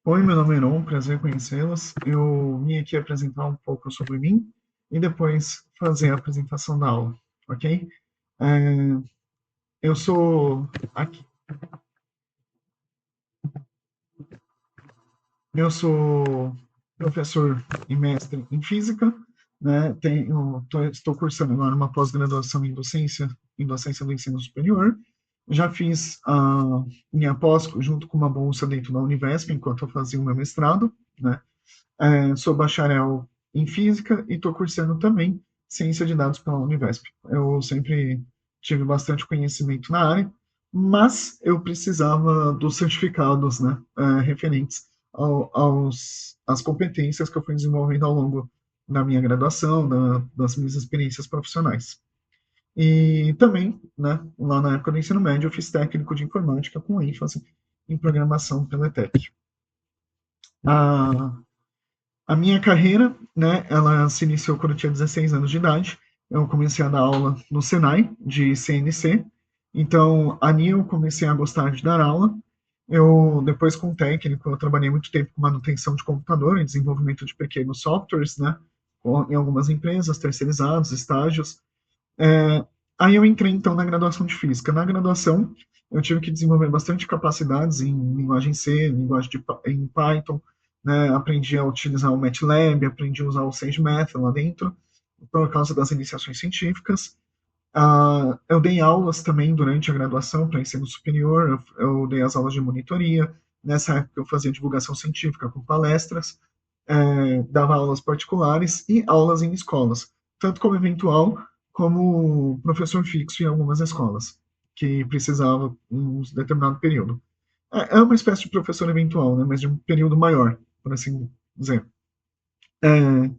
Oi, meu nome é Heron, prazer conhecê-los. Eu vim aqui apresentar um pouco sobre mim e depois fazer a apresentação da aula, ok? É, eu sou aqui, eu sou professor e mestre em física, né? Estou cursando agora uma pós-graduação em docência do ensino superior. Já fiz a minha pós junto com uma bolsa dentro da Univesp enquanto eu fazia o meu mestrado, né? Sou bacharel em física e estou cursando também ciência de dados pela Univesp. Eu sempre tive bastante conhecimento na área, mas eu precisava dos certificados, né, referentes às competências que eu fui desenvolvendo ao longo da minha graduação, das minhas experiências profissionais. E também, né, lá na época do ensino médio, eu fiz técnico de informática com ênfase em programação pela ETEC. A, a minha carreira, né, ela se iniciou quando eu tinha 16 anos de idade. Eu comecei a dar aula no Senai, de CNC. Então, ali eu comecei a gostar de dar aula. Depois, com o técnico, eu trabalhei muito tempo com manutenção de computador e desenvolvimento de pequenos softwares, né, em algumas empresas, terceirizados, estágios. É, Aí eu entrei, então, na graduação de Física. Na graduação, eu tive que desenvolver bastante capacidades em linguagem C, em Python, né? Aprendi a utilizar o MATLAB, aprendi a usar o SageMath lá dentro, por causa das iniciações científicas. Eu dei aulas também durante a graduação para ensino superior, eu dei as aulas de monitoria. Nessa época, eu fazia divulgação científica com palestras, dava aulas particulares e aulas em escolas, tanto como eventual, como professor fixo em algumas escolas, que precisava um determinado período. É uma espécie de professor eventual, né, mas de um período maior, por assim dizer. É,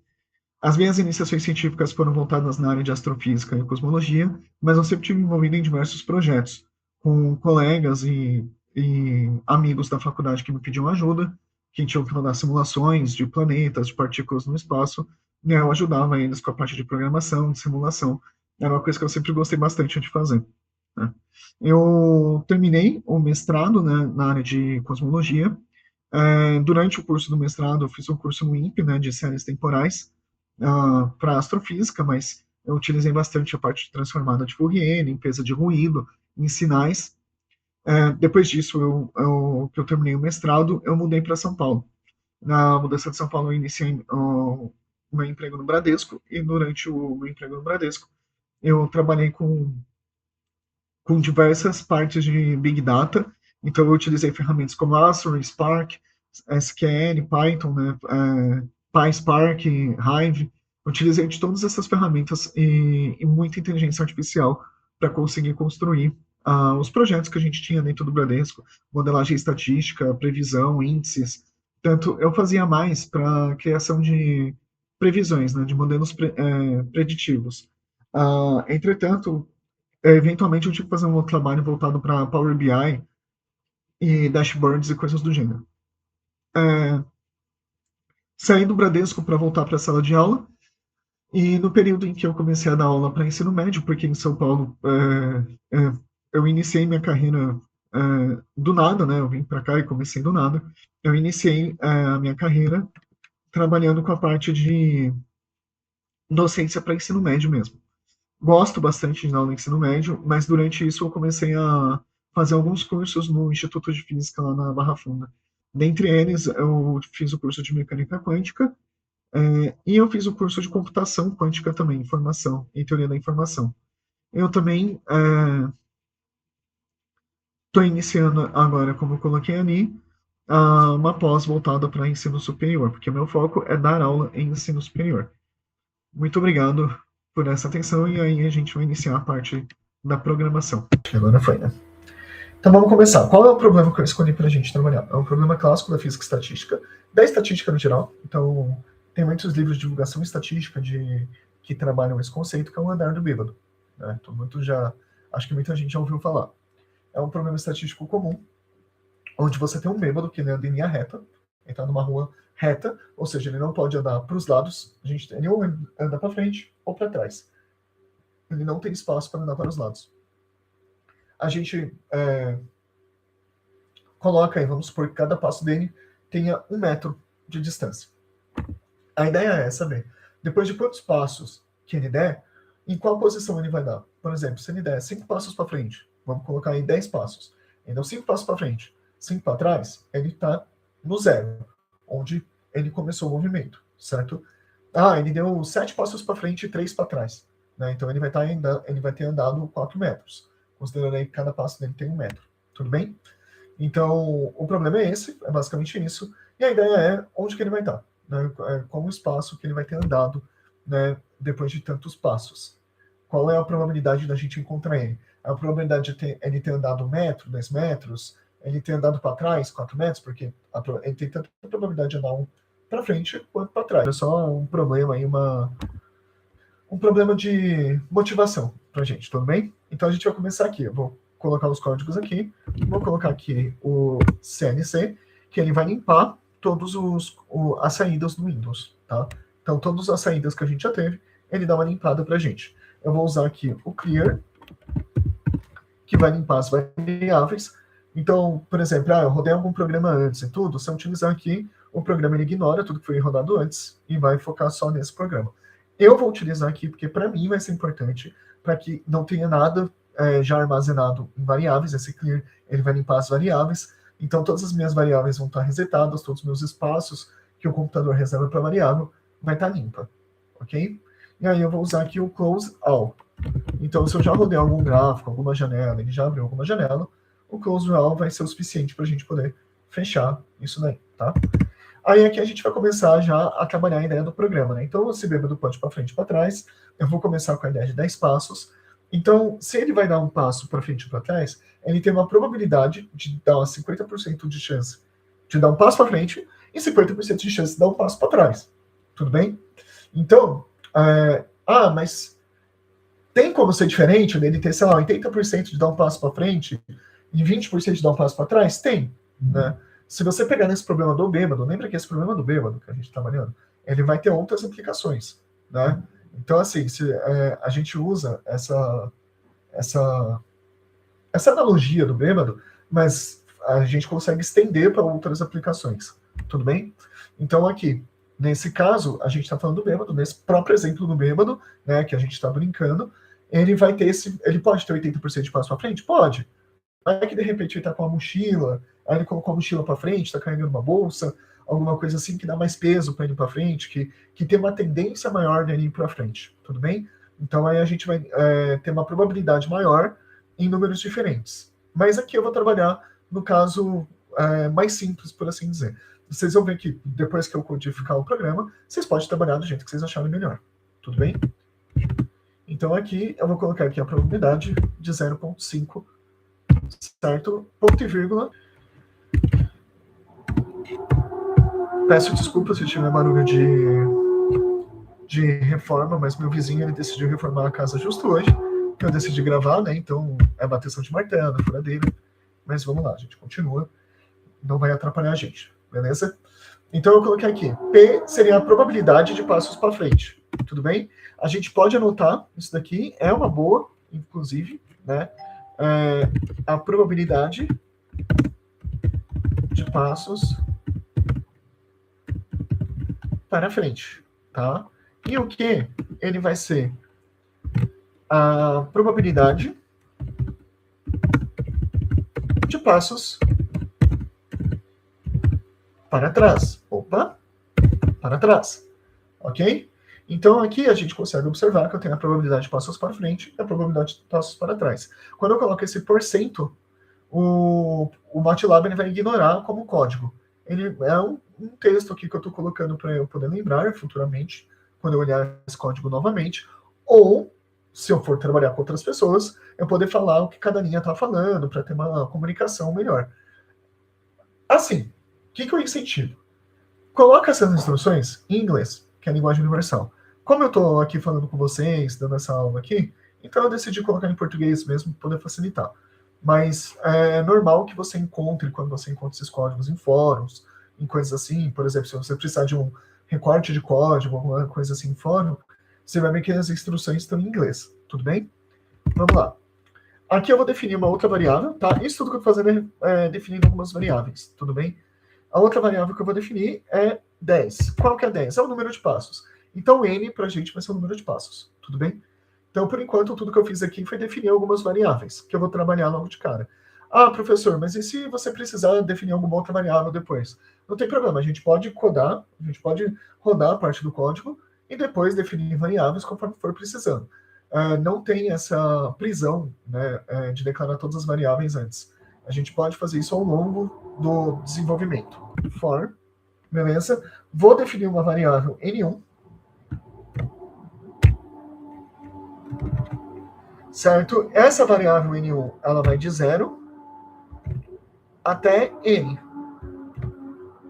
as minhas iniciações científicas foram voltadas na área de astrofísica e cosmologia, mas eu sempre tive envolvido em diversos projetos, com colegas e amigos da faculdade que me pediam ajuda, que tinham que rodar simulações de planetas, de partículas no espaço, e eu ajudava eles com a parte de programação, de simulação. Era uma coisa que eu sempre gostei bastante de fazer, né? Eu terminei o mestrado, né, na área de cosmologia. Durante o curso do mestrado, eu fiz um curso no INPE, né, de séries temporais, para astrofísica, mas eu utilizei bastante a parte de transformada de Fourier, limpeza de ruído, em sinais. Depois disso, que eu terminei o mestrado, eu mudei para São Paulo. Na mudança de São Paulo, eu iniciei o meu emprego no Bradesco, e durante o meu emprego no Bradesco, eu trabalhei com diversas partes de Big Data. Então, eu utilizei ferramentas como Astro, Spark, SQL, Python, né, PySpark, Hive. Eu utilizei de todas essas ferramentas e muita inteligência artificial para conseguir construir os projetos que a gente tinha dentro do Bradesco, modelagem estatística, previsão, índices. Tanto eu fazia mais para criação de previsões, né, de modelos preditivos. Entretanto, eventualmente eu tive que fazer um outro trabalho voltado para Power BI e dashboards e coisas do gênero. É, Saí do Bradesco para voltar para a sala de aula, e no período em que eu comecei a dar aula para ensino médio, porque em São Paulo eu iniciei minha carreira do nada, né? Eu vim para cá e comecei do nada. Eu iniciei a minha carreira trabalhando com a parte de docência para ensino médio mesmo. Gosto bastante de dar aula no ensino médio, mas durante isso eu comecei a fazer alguns cursos no Instituto de Física lá na Barra Funda. Dentre eles, eu fiz o curso de mecânica quântica, e eu fiz o curso de computação quântica também, informação e teoria da informação. Eu também estou iniciando agora, como eu coloquei ali, uma pós voltada para ensino superior, porque o meu foco é dar aula em ensino superior. Muito obrigado por essa atenção, e aí a gente vai iniciar a parte da programação. Agora foi, né? Então vamos começar. Qual é o problema que eu escolhi para a gente trabalhar? É um problema clássico da física estatística, da estatística no geral. Então, tem muitos livros de divulgação estatística que trabalham esse conceito, que é o andar do bêbado. Né? Então, acho que muita gente já ouviu falar. É um problema estatístico comum, onde você tem um bêbado que anda em linha reta, ele está numa rua reta, ou seja, ele não pode andar para os lados, ele ou anda para frente ou para trás. Ele não tem espaço para andar para os lados. A gente coloca aí, vamos supor que cada passo dele tenha 1 metro de distância. A ideia é saber, depois de quantos passos que ele der, em qual posição ele vai dar. Por exemplo, se ele der 5 passos para frente, vamos colocar aí 10 passos. Ele deu 5 passos para frente, 5 para trás, ele está no zero, onde ele começou o movimento, certo? Ele deu 7 passos para frente e 3 para trás. Né? Então ele vai ter andado 4 metros, considerando aí que cada passo dele tem 1 metro. Tudo bem? Então, o problema é esse, é basicamente isso. E a ideia é onde que ele vai estar, né? Qual o espaço que ele vai ter andado, né, depois de tantos passos. Qual é a probabilidade da gente encontrar ele? A probabilidade de ele ter andado 1 metro, 2 metros, ele ter andado para trás 4 metros, porque ele tem tanta probabilidade de andar para frente quanto para trás. É só um problema aí, um problema de motivação pra gente, tudo bem? Então a gente vai começar aqui. Eu vou colocar os códigos aqui. Vou colocar aqui o CNC, que ele vai limpar todas as saídas do Windows, tá? Então todas as saídas que a gente já teve, ele dá uma limpada pra gente. Eu vou usar aqui o clear, que vai limpar as variáveis. Então, por exemplo, eu rodei algum programa antes e tudo, se eu utilizar aqui, o programa ele ignora tudo que foi rodado antes e vai focar só nesse programa. Eu vou utilizar aqui porque para mim vai ser importante, para que não tenha nada já armazenado em variáveis. Esse clear ele vai limpar as variáveis, então todas as minhas variáveis vão estar resetadas, todos os meus espaços que o computador reserva para variável vai estar limpa, ok? E aí eu vou usar aqui o close all. Então se eu já rodei algum gráfico, alguma janela, ele já abriu alguma janela, o close all vai ser o suficiente para a gente poder fechar isso daí, tá? Aí aqui a gente vai começar já a trabalhar a ideia do programa, né? Então, esse bêbado pode para frente e para trás. Eu vou começar com a ideia de 10 passos. Então, se ele vai dar um passo para frente e para trás, ele tem uma probabilidade de dar 50% de chance de dar um passo para frente e 50% de chance de dar um passo para trás. Tudo bem? Então, mas tem como ser diferente dele ter, sei lá, 80% de dar um passo para frente e 20% de dar um passo para trás? Tem, né? Se você pegar nesse problema do bêbado, lembra que esse problema do bêbado que a gente está trabalhando, ele vai ter outras aplicações, né? Então, assim, se a gente usa essa analogia do bêbado, mas a gente consegue estender para outras aplicações, tudo bem? Então, aqui, nesse caso, a gente está falando do bêbado, nesse próprio exemplo do bêbado, né, que a gente está brincando, ele vai ter ele pode ter 80% de passo para frente? Pode. Vai que de repente ele está com a mochila, aí ele colocou a mochila para frente, está carregando uma bolsa, alguma coisa assim que dá mais peso para ele para frente, que tem uma tendência maior de ele ir para frente, tudo bem? Então aí a gente vai ter uma probabilidade maior em números diferentes. Mas aqui eu vou trabalhar no caso mais simples, por assim dizer. Vocês vão ver que depois que eu codificar o programa, vocês podem trabalhar do jeito que vocês acharem melhor, tudo bem? Então aqui eu vou colocar aqui a probabilidade de 0,5, certo? Ponto e vírgula. Peço desculpas se tiver barulho de reforma, mas meu vizinho ele decidiu reformar a casa justo hoje, que eu decidi gravar, né? Então é bateção de martelo, furadeira. Mas vamos lá, a gente continua. Não vai atrapalhar a gente, beleza? Então eu coloquei aqui, P seria a probabilidade de passos para frente, tudo bem? A gente pode anotar, isso daqui é uma boa, inclusive, né? A probabilidade de passos para frente, tá? E o que ele vai ser a probabilidade de passos para trás. Opa, para trás, ok? Então aqui a gente consegue observar que eu tenho a probabilidade de passos para frente e a probabilidade de passos para trás. Quando eu coloco esse porcento, o MATLAB ele vai ignorar como código. Ele é um texto aqui que eu estou colocando para eu poder lembrar futuramente, quando eu olhar esse código novamente, ou, se eu for trabalhar com outras pessoas, eu poder falar o que cada linha está falando, para ter uma comunicação melhor. Assim, o que eu incentivo? Coloca essas instruções em inglês, que é a linguagem universal. Como eu estou aqui falando com vocês, dando essa aula aqui, então eu decidi colocar em português mesmo, para poder facilitar. Mas é normal que você encontre, quando você encontra esses códigos em fóruns, em coisas assim, por exemplo, se você precisar de um recorte de código, alguma coisa assim em fórum, você vai ver que as instruções estão em inglês, tudo bem? Vamos lá. Aqui eu vou definir uma outra variável, tá? Isso tudo que eu estou fazendo é definindo algumas variáveis, tudo bem? A outra variável que eu vou definir é 10. Qual que é 10? É o número de passos. Então, n para a gente vai ser o número de passos. Tudo bem? Então, por enquanto, tudo que eu fiz aqui foi definir algumas variáveis, que eu vou trabalhar logo de cara. Ah, professor, mas e se você precisar definir alguma outra variável depois? Não tem problema, a gente pode codar, a gente pode rodar a parte do código e depois definir variáveis conforme for precisando. Não tem essa prisão, né, de declarar todas as variáveis antes. A gente pode fazer isso ao longo do desenvolvimento. For, beleza? Vou definir uma variável n1, certo? Essa variável n1, ela vai de 0 até n,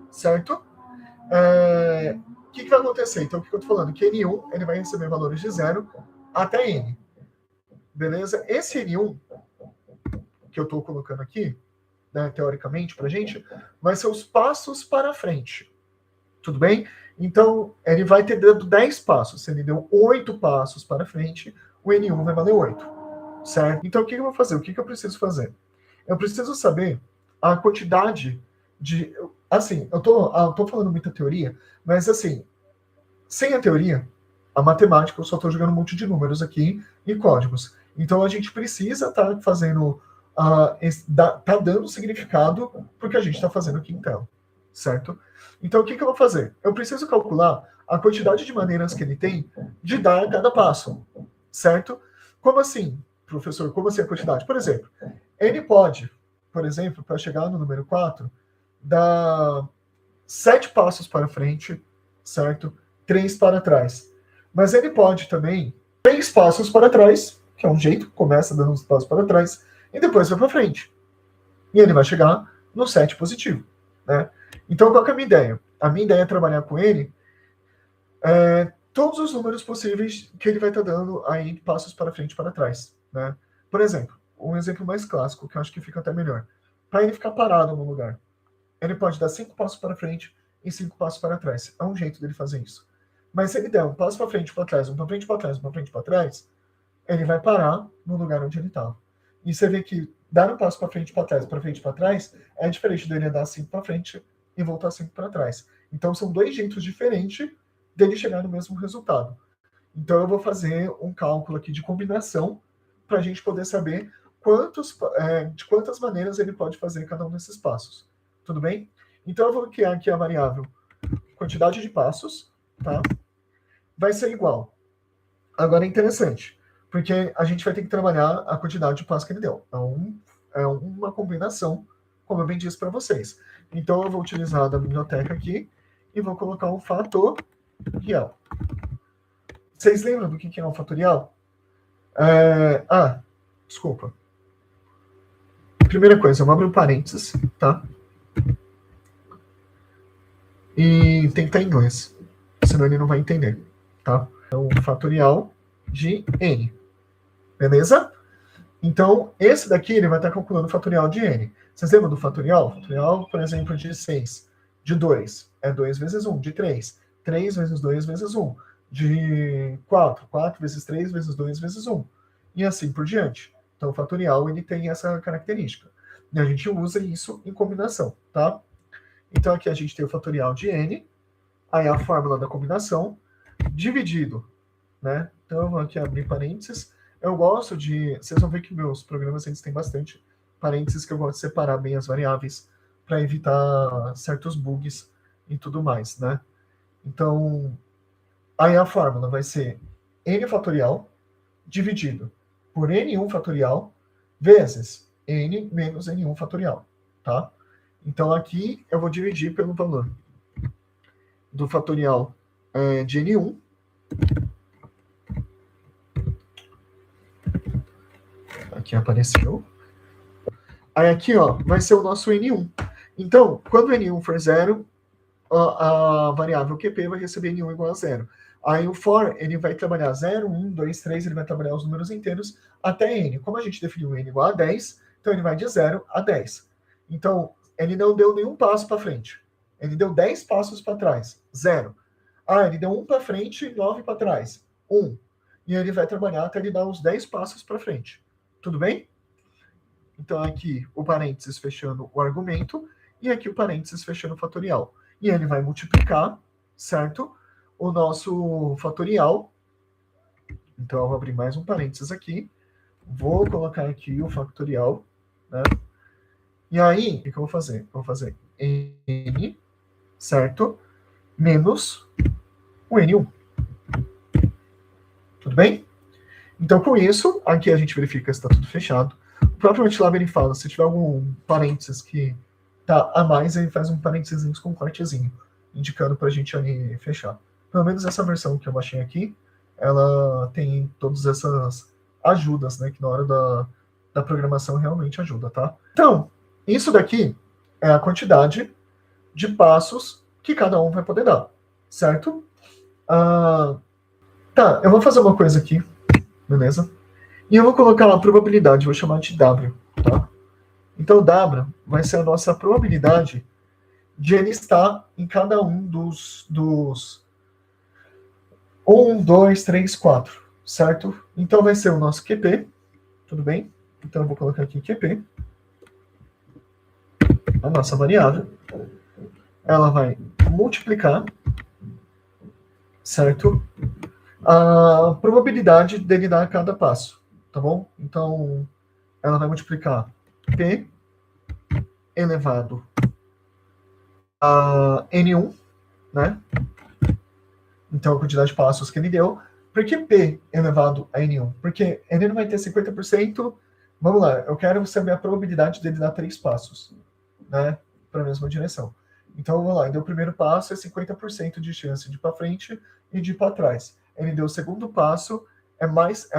certo? O que vai acontecer? Então, o que eu estou falando? Que n1 ele vai receber valores de 0 até n. Beleza? Esse n1 que eu estou colocando aqui, né, teoricamente, para a gente, vai ser os passos para frente. Tudo bem? Então, ele vai ter dado 10 passos. Se ele deu 8 passos para frente, o n1 vai valer 8. Certo? Então, o que eu vou fazer? O que eu preciso fazer? Eu preciso saber a quantidade de... Assim, eu tô falando muita teoria, mas assim, sem a teoria, a matemática, eu só estou jogando um monte de números aqui e códigos. Então a gente precisa estar fazendo, tá dando significado para o que a gente está fazendo aqui em tela, certo? Então o que eu vou fazer? Eu preciso calcular a quantidade de maneiras que ele tem de dar cada passo, certo? Como assim, professor? Como assim a quantidade? Por exemplo, ele pode, por exemplo, para chegar no número 4, dar 7 passos para frente, certo? 3 para trás. Mas ele pode também 3 passos para trás, que é um jeito, começa dando uns passos para trás, e depois vai para frente. E ele vai chegar no 7 positivo, né? Então, qual que é a minha ideia? A minha ideia é trabalhar com ele todos os números possíveis que ele vai estar dando aí passos para frente e para trás, né? Por exemplo, um exemplo mais clássico, que eu acho que fica até melhor. Para ele ficar parado no lugar, ele pode dar 5 passos para frente e 5 passos para trás. É um jeito dele fazer isso. Mas se ele der um passo para frente e para trás, um para frente para trás, um para frente para trás, ele vai parar no lugar onde ele estava. E você vê que dar um passo para frente e para trás, é diferente dele dar 5 para frente e voltar 5 para trás. Então são dois jeitos diferentes dele chegar no mesmo resultado. Então eu vou fazer um cálculo aqui de combinação para a gente poder saber de quantas maneiras ele pode fazer cada um desses passos. Tudo bem? Então eu vou criar aqui a variável quantidade de passos, tá? Vai ser igual. Agora é interessante, porque a gente vai ter que trabalhar a quantidade de passos que ele deu. Então, é uma combinação, como eu bem disse para vocês. Então eu vou utilizar da biblioteca aqui e vou colocar um fatorial. Vocês lembram do que é um fatorial? Desculpa. Primeira coisa, eu abro um parênteses, tá? E tem que estar em inglês, senão ele não vai entender, tá? Então, fatorial de n, beleza? Então, esse daqui, ele vai estar calculando o fatorial de n. Vocês lembram do fatorial? Fatorial, por exemplo, de 6, de 2, é 2 vezes 1, de 3, 3 vezes 2 vezes 1, de 4, 4 vezes 3 vezes 2 vezes 1, e assim por diante. Então, o fatorial, ele tem essa característica. E a gente usa isso em combinação, tá? Então, aqui a gente tem o fatorial de n, aí a fórmula da combinação, dividido, né? Então, eu vou aqui abrir parênteses. Eu gosto de... Vocês vão ver que meus programas eles têm bastante parênteses, que eu gosto de separar bem as variáveis para evitar certos bugs e tudo mais, né? Então, aí a fórmula vai ser n fatorial dividido por n1 fatorial vezes n menos n1 fatorial, tá? Então, aqui eu vou dividir pelo valor do fatorial de n1. Aqui apareceu. Aí aqui, ó, vai ser o nosso n1. Então, quando o n1 for 0, a variável QP vai receber n1 igual a 0. Aí o for, ele vai trabalhar 0, 1, 2, 3, ele vai trabalhar os números inteiros até n. Como a gente definiu n igual a 10, então ele vai de 0 a 10. Então, ele não deu nenhum passo para frente. Ele deu 10 passos para trás. 0. Ele deu 1 para frente e 9 para trás. 1. E ele vai trabalhar até ele dar os 10 passos para frente. Tudo bem? Então, aqui, o parênteses fechando o argumento. e aqui o parênteses fechando o fatorial. E ele vai multiplicar, certo? O nosso fatorial. Então, eu vou abrir mais um parênteses aqui. Vou colocar aqui o fatorial, né? E aí, o que eu vou fazer? Eu vou fazer n, certo? Menos o n1. Tudo bem? Então, com isso, aqui a gente verifica se está tudo fechado. O próprio MATLAB ele fala, se tiver algum parênteses que tá a mais, ele faz um parênteses com um cortezinho, indicando para a gente ali fechar. Pelo menos essa versão que eu baixei aqui, ela tem todas essas ajudas, né, que na hora da programação realmente ajuda, tá? Então, isso daqui é a quantidade de passos que cada um vai poder dar, certo? Tá, eu vou fazer uma coisa aqui, beleza? E eu vou colocar uma probabilidade, vou chamar de W, tá? Então, W vai ser a nossa probabilidade de ele estar em cada um dos 1, 2, 3, 4, certo? Então, vai ser o nosso QP, tudo bem? Então, eu vou colocar aqui QP, a nossa variável. Ela vai multiplicar, certo? A probabilidade dele dar cada passo, tá bom? Então, ela vai multiplicar P elevado a N1, né? Então, a quantidade de passos que ele deu. Por que P elevado a N1? Porque ele não vai ter 50%. Vamos lá, eu quero saber a probabilidade dele dar 3 passos, né? Para a mesma direção. Então, vamos lá, ele deu o primeiro passo, é 50% de chance de ir para frente e de ir para trás. Ele deu o segundo passo, é mais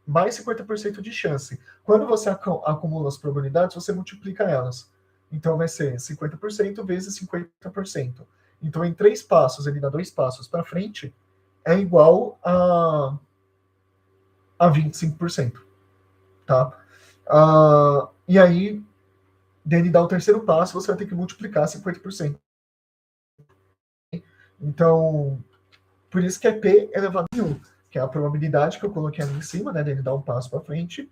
50% de chance. Quando você acumula as probabilidades, você multiplica elas. Então, vai ser 50% vezes 50%. Então, em 3 passos, ele dá 2 passos para frente, é igual a 25%. Tá? E aí, dele dar o terceiro passo, você vai ter que multiplicar 50%. Então, por isso que é P elevado a 1, que é a probabilidade que eu coloquei ali em cima, né, dele dar um passo para frente,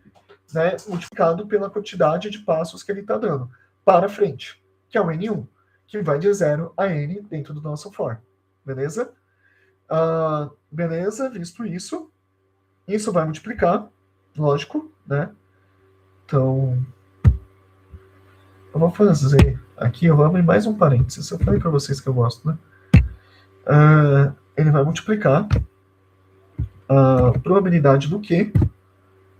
né, multiplicado pela quantidade de passos que ele está dando para frente, que é o N1, que vai de 0 a N dentro do nosso for. Beleza? Beleza, visto isso, isso vai multiplicar, lógico, né? Então, eu vou fazer aqui, eu vou abrir mais um parênteses. Eu falei para vocês que eu gosto, né? Ele vai multiplicar a probabilidade do Q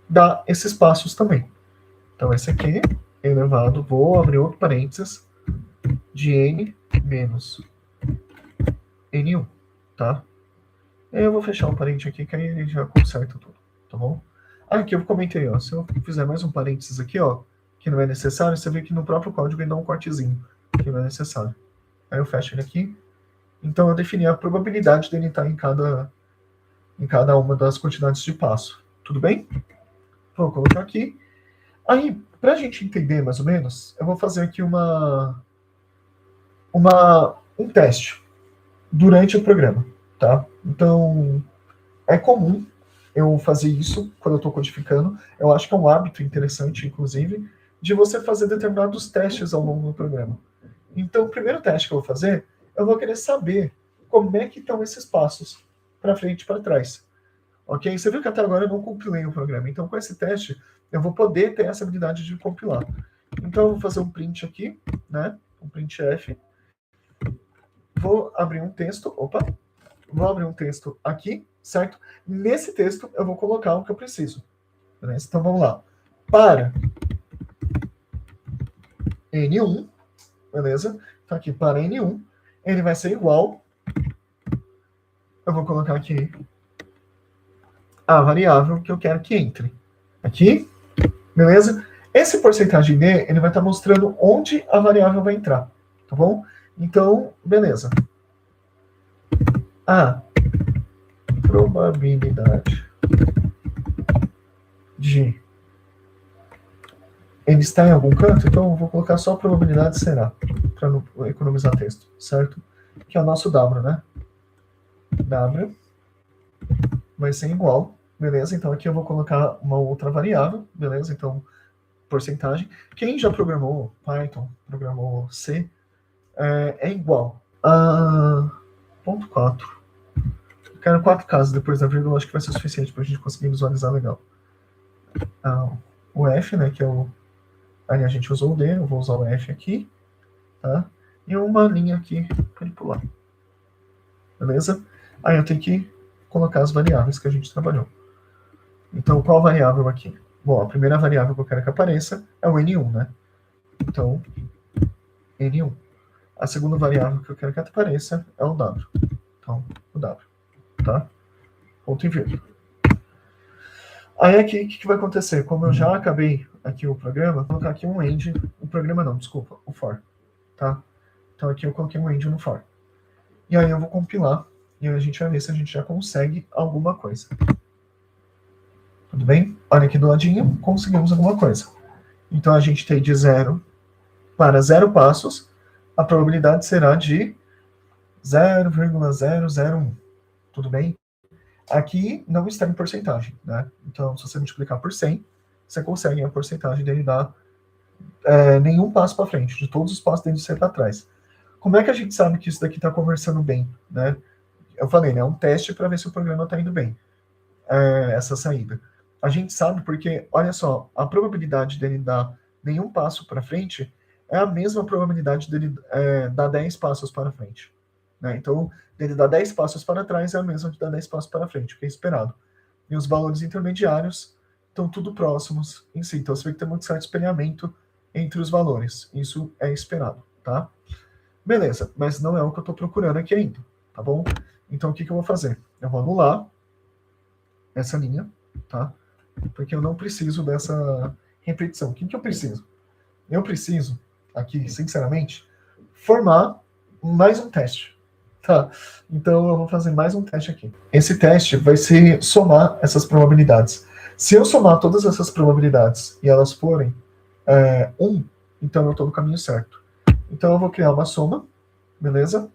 dá esses passos também. Então, esse aqui é elevado, vou abrir outro parênteses, de N menos N1, tá? Eu vou fechar um parênteses aqui, que aí ele já conserta tudo, tá bom? Aqui eu comentei, ó, se eu fizer mais um parênteses aqui, ó, que não é necessário, você vê que no próprio código ele dá um cortezinho, que não é necessário. Aí eu fecho ele aqui. Então eu defini a probabilidade dele estar em cada uma das quantidades de passo. Tudo bem? Vou colocar aqui. Aí, para a gente entender mais ou menos, eu vou fazer aqui um teste durante o programa, tá? Então, é comum eu fazer isso quando eu estou codificando. Eu acho que é um hábito interessante, inclusive, de você fazer determinados testes ao longo do programa. Então, o primeiro teste que eu vou fazer, eu vou querer saber como é que estão esses passos para frente e para trás. Ok? Você viu que até agora eu não compilei o programa. Então, com esse teste, eu vou poder ter essa habilidade de compilar. Então, eu vou fazer um print aqui, né? Um printf. Vou abrir um texto. Opa! Vou abrir um texto aqui, certo? Nesse texto, eu vou colocar o que eu preciso. Beleza? Então, vamos lá. Para N1, beleza? Então, aqui, para N1, ele vai ser igual. Eu vou colocar aqui a variável que eu quero que entre. Aqui, beleza? Esse porcentagem D, ele vai estar mostrando onde a variável vai entrar, tá bom? Então, beleza. A probabilidade de ele estar em algum canto, então eu vou colocar só a probabilidade será, para não economizar texto, certo? Que é o nosso W, né? W vai ser igual, beleza? Então aqui eu vou colocar uma outra variável, beleza? Então porcentagem. Quem já programou Python, programou C, é igual a ponto 4. Eu quero 4 casos depois da vírgula, acho que vai ser suficiente para a gente conseguir visualizar legal. O F, né, que é o... Aí a gente usou o D, eu vou usar o F aqui, tá? E uma linha aqui para ele pular. Beleza? Aí eu tenho que colocar as variáveis que a gente trabalhou. Então, qual variável aqui? Bom, a primeira variável que eu quero que apareça é o N1, né? Então, N1. A segunda variável que eu quero que apareça é o W. Então, o W, tá? Ponto e vírgula. Aí aqui, o que vai acontecer? Como eu já acabei aqui o programa, vou colocar aqui um end, o programa não, desculpa, o for, tá? Então aqui eu coloquei um end no for. E aí eu vou compilar, e aí a gente vai ver se a gente já consegue alguma coisa. Tudo bem? Olha aqui do ladinho, conseguimos alguma coisa. Então a gente tem de 0 para 0 passos, a probabilidade será de 0,001. Tudo bem? Aqui não está em porcentagem, né? Então, se você multiplicar por 100, você consegue a porcentagem dele dar nenhum passo para frente, de todos os passos dele ser para trás. Como é que a gente sabe que isso daqui está conversando bem, né? Eu falei, né? É um teste para ver se o programa está indo bem, essa saída. A gente sabe porque, olha só, a probabilidade dele dar nenhum passo para frente é a mesma probabilidade dele dar 10 passos para frente. Né? Então, dele dar 10 passos para trás é a mesma de dar 10 passos para frente, o que é esperado. E os valores intermediários estão tudo próximos em si. Então, você vê que tem muito certo espelhamento entre os valores. Isso é esperado, tá? Beleza, mas não é o que eu estou procurando aqui ainda, tá bom? Então, o que eu vou fazer? Eu vou anular essa linha, tá? Porque eu não preciso dessa repetição. O que eu preciso? Eu preciso, aqui, sinceramente, formar mais um teste. Tá, então eu vou fazer mais um teste aqui. Esse teste vai ser somar essas probabilidades. Se eu somar todas essas probabilidades e elas forem 1, então eu estou no caminho certo. Então eu vou criar uma soma, beleza?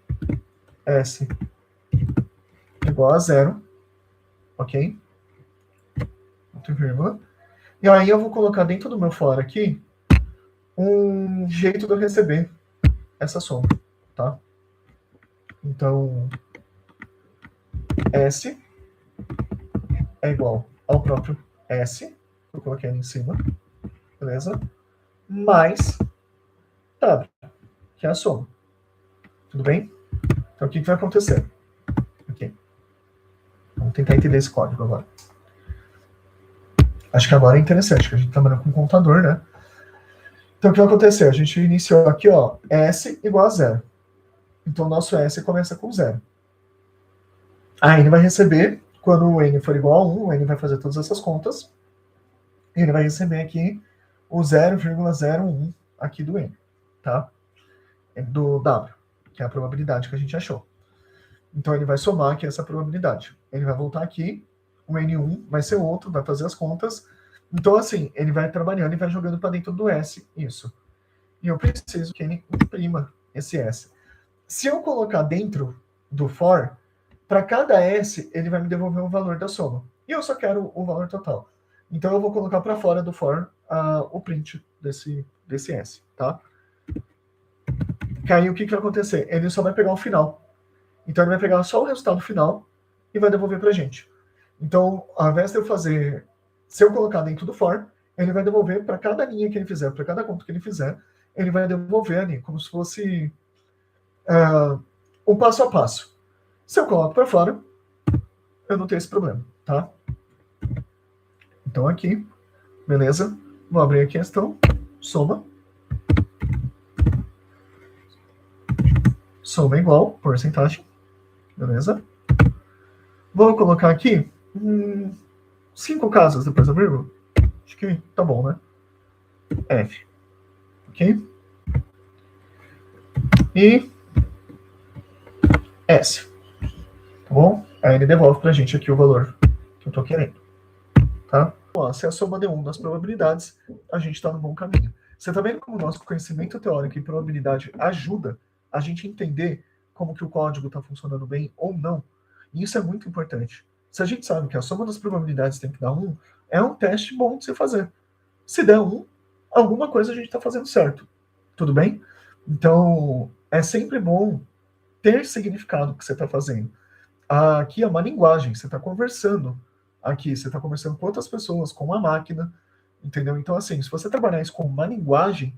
S igual a 0, ok? Ponto vírgula. E aí eu vou colocar dentro do meu for aqui um jeito de eu receber essa soma, tá? Então, S é igual ao próprio S, eu coloquei ali em cima, beleza? Mais W, que é a soma. Tudo bem? Então, o que vai acontecer? Aqui. Vamos tentar entender esse código agora. Acho que agora é interessante, que a gente está trabalhando com um contador, né? Então, o que vai acontecer? A gente iniciou aqui, ó, S igual a 0. Então, o nosso S começa com 0. A N vai receber, quando o N for igual a 1, o N vai fazer todas essas contas, e ele vai receber aqui o 0,01 aqui do N, tá? Do W, que é a probabilidade que a gente achou. Então, ele vai somar aqui essa probabilidade. Ele vai voltar aqui, o N1 vai ser outro, vai fazer as contas. Então, assim, ele vai trabalhando e vai jogando para dentro do S, isso. E eu preciso que ele imprima esse S. Se eu colocar dentro do for, para cada S, ele vai me devolver o valor da soma. E eu só quero o valor total. Então, eu vou colocar para fora do for o print desse S, tá? Que aí, o que vai acontecer? Ele só vai pegar o final. Então, ele vai pegar só o resultado final e vai devolver para a gente. Então, ao invés de eu fazer... Se eu colocar dentro do for, ele vai devolver para cada linha que ele fizer, para cada conta que ele fizer, ele vai devolver ali, como se fosse um passo a passo. Se eu coloco para fora, eu não tenho esse problema, tá? Então, aqui, beleza? Vou abrir aqui a questão, soma. Soma igual, porcentagem. Beleza? Vou colocar aqui 5 casas depois da vírgula. Acho que tá bom, né? F. Ok? E S. Tá bom? Aí ele devolve pra gente aqui o valor que eu tô querendo. Tá? Bom, se a soma deu 1 das probabilidades, a gente tá no bom caminho. Você tá vendo como o nosso conhecimento teórico e probabilidade ajuda a gente entender como que o código tá funcionando bem ou não? E isso é muito importante. Se a gente sabe que a soma das probabilidades tem que dar 1, é um teste bom de se fazer. Se der 1, alguma coisa a gente está fazendo certo. Tudo bem? Então, é sempre bom ter significado o que você está fazendo. Aqui é uma linguagem, você está conversando. Aqui, você está conversando com outras pessoas, com uma máquina, entendeu? Então, assim, se você trabalhar isso com uma linguagem,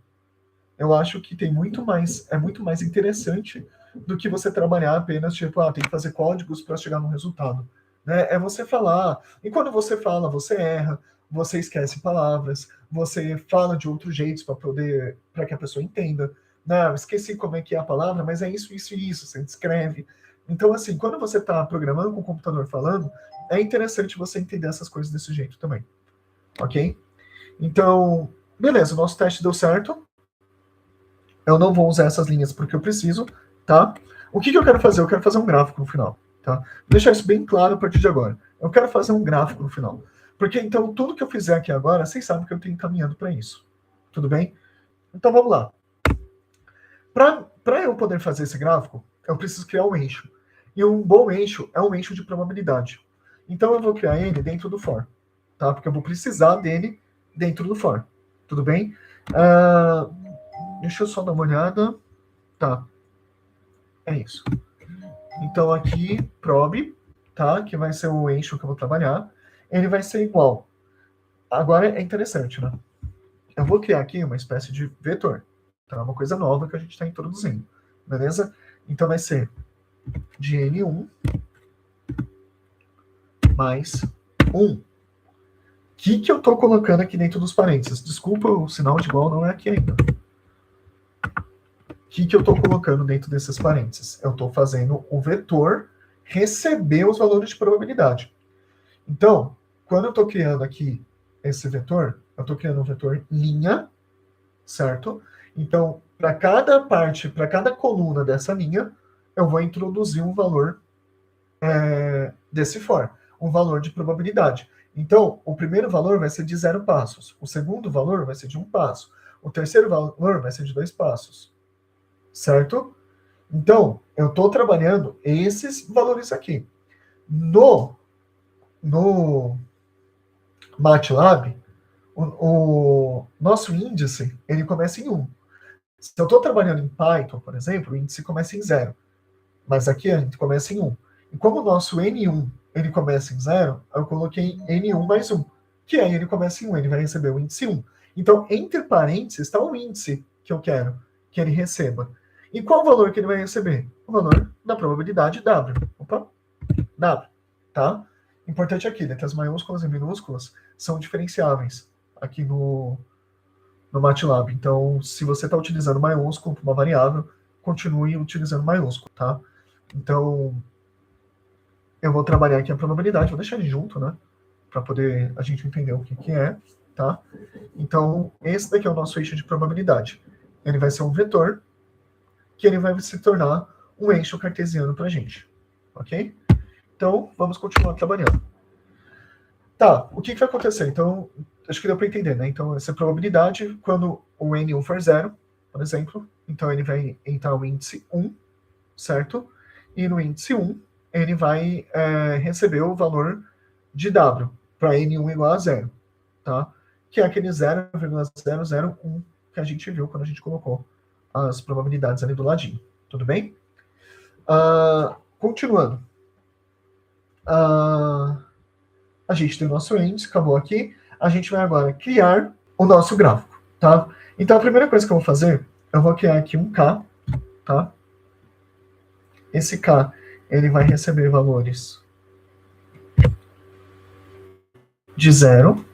eu acho que tem é muito mais interessante do que você trabalhar apenas, tipo, tem que fazer códigos para chegar no resultado. Né? É você falar, e quando você fala, você erra, você esquece palavras, você fala de outros jeitos para que a pessoa entenda. Não, esqueci como é que é a palavra, mas é isso, isso e isso, você descreve. Então, assim, quando você está programando com o computador falando, é interessante você entender essas coisas desse jeito também. Ok? Então, beleza, o nosso teste deu certo. Eu não vou usar essas linhas porque eu preciso, tá? O que eu quero fazer? Eu quero fazer um gráfico no final, tá? Vou deixar isso bem claro a partir de agora. Eu quero fazer um gráfico no final. Porque, então, tudo que eu fizer aqui agora, vocês sabem que eu tenho caminhando para isso. Tudo bem? Então, vamos lá. Para eu poder fazer esse gráfico, eu preciso criar um eixo. E um bom eixo é um eixo de probabilidade. Então, eu vou criar ele dentro do for, tá? Porque eu vou precisar dele dentro do for. Tudo bem? Deixa eu só dar uma olhada. Tá. É isso. Então, aqui, prob, tá? Que vai ser o eixo que eu vou trabalhar. Ele vai ser igual. Agora é interessante, né? Eu vou criar aqui uma espécie de vetor. Tá? Uma coisa nova que a gente está introduzindo. Beleza? Então, vai ser de N1 mais 1. O que eu estou colocando aqui dentro dos parênteses? Desculpa, o sinal de igual não é aqui ainda. O que eu estou colocando dentro desses parênteses? Eu estou fazendo o vetor receber os valores de probabilidade. Então, quando eu estou criando aqui esse vetor, eu estou criando um vetor linha, certo? Então, para cada parte, para cada coluna dessa linha, eu vou introduzir um valor desse for, um valor de probabilidade. Então, o primeiro valor vai ser de 0 passos, o segundo valor vai ser de 1 passo, o terceiro valor vai ser de 2 passos. Certo? Então, eu estou trabalhando esses valores aqui. No MATLAB, o nosso índice, ele começa em 1. Se eu estou trabalhando em Python, por exemplo, o índice começa em 0. Mas aqui a gente começa em 1. E como o nosso N1, ele começa em 0, eu coloquei N1 mais 1. Que aí ele começa em 1, ele vai receber o índice 1. Então, entre parênteses, está o índice que eu quero que ele receba. E qual o valor que ele vai receber? O valor da probabilidade W. Opa, W, tá? Importante aqui, letras maiúsculas e minúsculas são diferenciáveis aqui no MATLAB. Então, se você está utilizando maiúsculo para uma variável, continue utilizando maiúsculo, tá? Então, eu vou trabalhar aqui a probabilidade, vou deixar ele junto, né? Para poder a gente entender o que é, tá? Então, esse daqui é o nosso eixo de probabilidade. Ele vai ser um vetor que ele vai se tornar um eixo cartesiano para a gente, ok? Então, vamos continuar trabalhando. Tá, o que vai acontecer? Então, acho que deu para entender, né? Então, essa probabilidade, quando o N1 for 0, por exemplo, então ele vai entrar o índice 1, certo? E no índice 1, ele vai receber o valor de W, para N1 igual a 0, tá? Que é aquele 0,001 que a gente viu quando a gente colocou as probabilidades ali do ladinho. Tudo bem? Continuando. A gente tem o nosso índice, acabou aqui. A gente vai agora criar o nosso gráfico, tá? Então, a primeira coisa que eu vou fazer, eu vou criar aqui um K, tá? Esse K, ele vai receber valores de 0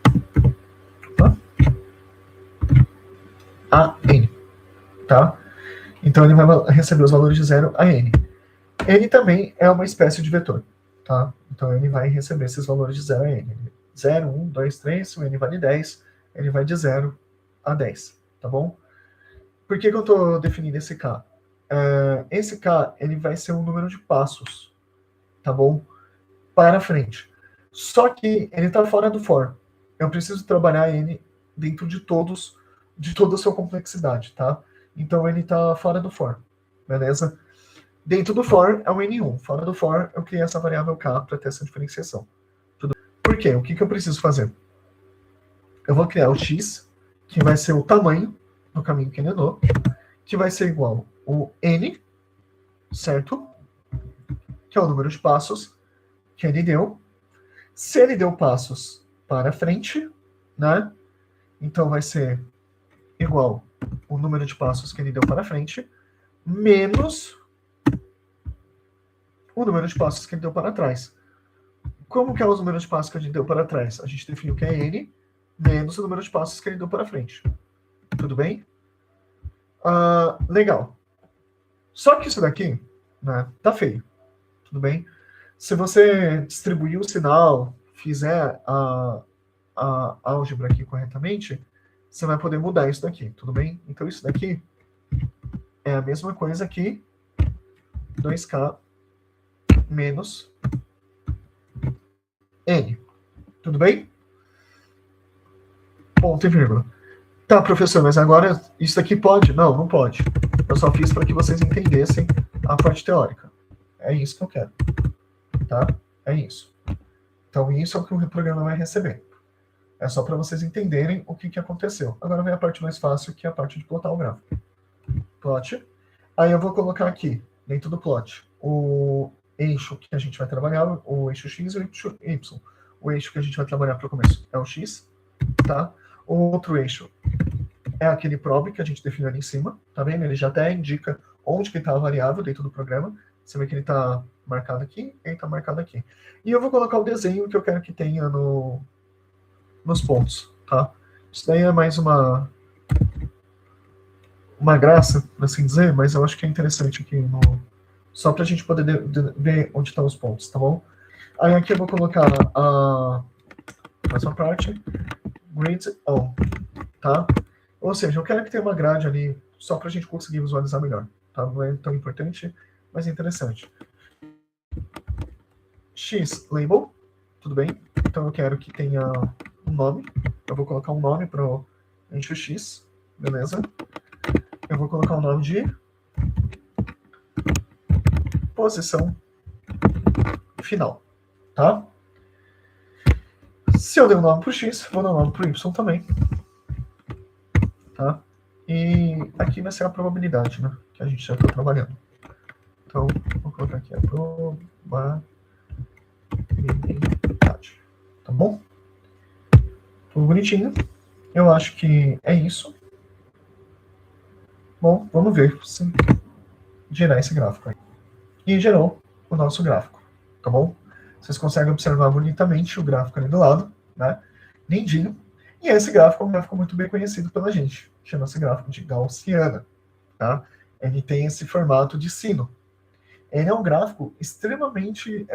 a N, tá? Então, ele vai receber os valores de 0 a N. Ele também é uma espécie de vetor, tá? Então, ele vai receber esses valores de 0 a N. 0, 1, 2, 3, se o N vale 10, ele vai de 0 a 10, tá bom? Por que eu estou definindo esse K? Esse K, ele vai ser um número de passos, tá bom? Para frente. Só que ele está fora do for. Eu preciso trabalhar ele dentro de toda a sua complexidade, tá? Então, ele está fora do for, beleza? Dentro do for é o N1. Fora do for, eu criei essa variável K para ter essa diferenciação. Por quê? O que eu preciso fazer? Eu vou criar o X, que vai ser o tamanho do caminho que ele andou, que vai ser igual o N, certo? Que é o número de passos que ele deu. Se ele deu passos para frente, né? Então vai ser igual o número de passos que ele deu para frente, menos o número de passos que ele deu para trás. Como que é os números de passos que a gente deu para trás? A gente definiu que é N menos o número de passos que ele deu para frente. Tudo bem? Legal. Só que isso daqui, né, tá feio. Tudo bem? Se você distribuir o sinal, fizer a álgebra aqui corretamente, você vai poder mudar isso daqui, tudo bem? Então isso daqui é a mesma coisa que 2K menos N. Tudo bem? Ponto e vírgula. Tá, professor, mas agora isso daqui pode? Não, não pode. Eu só fiz para que vocês entendessem a parte teórica. É isso que eu quero. Tá? É isso. Então isso é o que o programa vai receber. É só para vocês entenderem o que aconteceu. Agora vem a parte mais fácil, que é a parte de plotar o gráfico. Plot. Aí eu vou colocar aqui, dentro do plot, o eixo que a gente vai trabalhar, o eixo X e o eixo Y. O eixo que a gente vai trabalhar para o começo é o X, tá? O outro eixo é aquele probe que a gente definiu ali em cima, tá vendo? Ele já até indica onde que está a variável dentro do programa. Você vê que ele está marcado aqui, ele está marcado aqui. E eu vou colocar o desenho que eu quero que tenha nos pontos, tá? Isso daí é mais uma graça, por assim dizer, mas eu acho que é interessante aqui, só para a gente poder ver onde estão os pontos, tá bom? Aí aqui eu vou colocar mais uma parte, grid on, tá? Ou seja, eu quero que tenha uma grade ali, só para a gente conseguir visualizar melhor, tá? Não é tão importante, mas é interessante. X label, tudo bem? Então eu quero que tenha um nome, eu vou colocar um nome para o eixo X, beleza? Eu vou colocar um nome de posição final, tá? Se eu der um nome para o X, vou dar um nome para o Y também, tá? E aqui vai ser a probabilidade, né? Que a gente já está trabalhando. Então, vou colocar aqui a probabilidade, tá bom? Tudo bonitinho. Eu acho que é isso. Bom, vamos ver se gerar esse gráfico aí. E gerou o nosso gráfico, tá bom? Vocês conseguem observar bonitamente o gráfico ali do lado, né? Lindinho. E esse gráfico é um gráfico muito bem conhecido pela gente. Chama-se gráfico de Gaussiana, tá? Ele tem esse formato de sino. Ele é um gráfico extremamente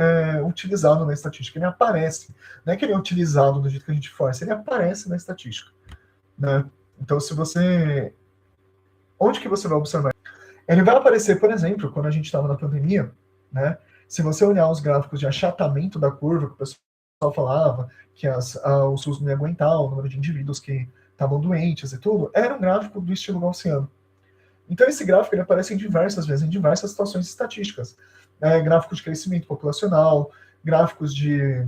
utilizado na estatística. Ele aparece. Não é que ele é utilizado do jeito que a gente força, ele aparece na estatística, né? Então, se você... Onde que você vai observar? Ele vai aparecer, por exemplo, quando a gente estava na pandemia, né? Se você olhar os gráficos de achatamento da curva, que o pessoal falava que o SUS não ia aguentar, o número de indivíduos que estavam doentes e tudo, era um gráfico do estilo gaussiano. Então, esse gráfico ele aparece em diversas vezes, em diversas situações estatísticas. Gráficos de crescimento populacional, gráficos de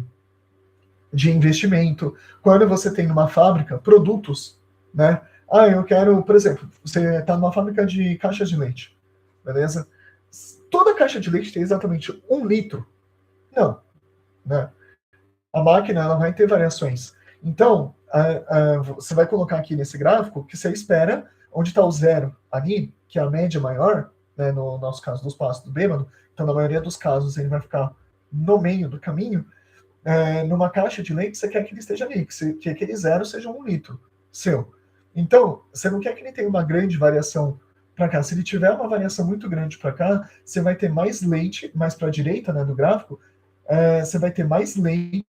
investimento. Quando você tem numa fábrica produtos, né? Eu quero, por exemplo, você está numa fábrica de caixas de leite, beleza? Toda caixa de leite tem exatamente 1 litro? Não, né? A máquina ela vai ter variações. Então, você vai colocar aqui nesse gráfico que você espera onde está o zero ali, que é a média maior, né, no nosso caso dos passos do bêbado. Então, na maioria dos casos, ele vai ficar no meio do caminho. Numa caixa de leite, você quer que ele esteja ali, que aquele zero seja 1 litro seu. Então, você não quer que ele tenha uma grande variação para cá. Se ele tiver uma variação muito grande para cá, você vai ter mais leite, mais para a direita, né, do gráfico, você vai ter mais leite,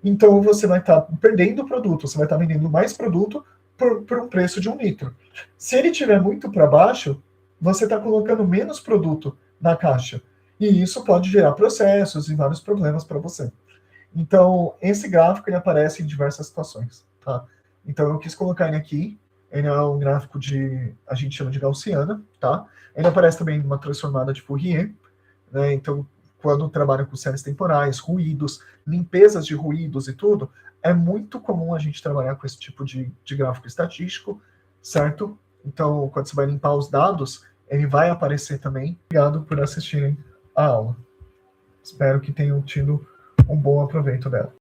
então você vai estar perdendo produto, você vai estar vendendo mais produto por um preço de 1 litro. Se ele tiver muito para baixo, você está colocando menos produto na caixa. E isso pode gerar processos e vários problemas para você. Então, esse gráfico ele aparece em diversas situações, tá? Então, eu quis colocar ele aqui. Ele é um gráfico a gente chama de Gaussiana, tá? Ele aparece também numa transformada de Fourier, né? Então, quando trabalha com séries temporais, ruídos, limpezas de ruídos e tudo, É muito comum a gente trabalhar com esse tipo de gráfico estatístico, certo? Então, quando você vai limpar os dados, ele vai aparecer também. Obrigado por assistirem a aula. Espero que tenham tido um bom aproveito dela.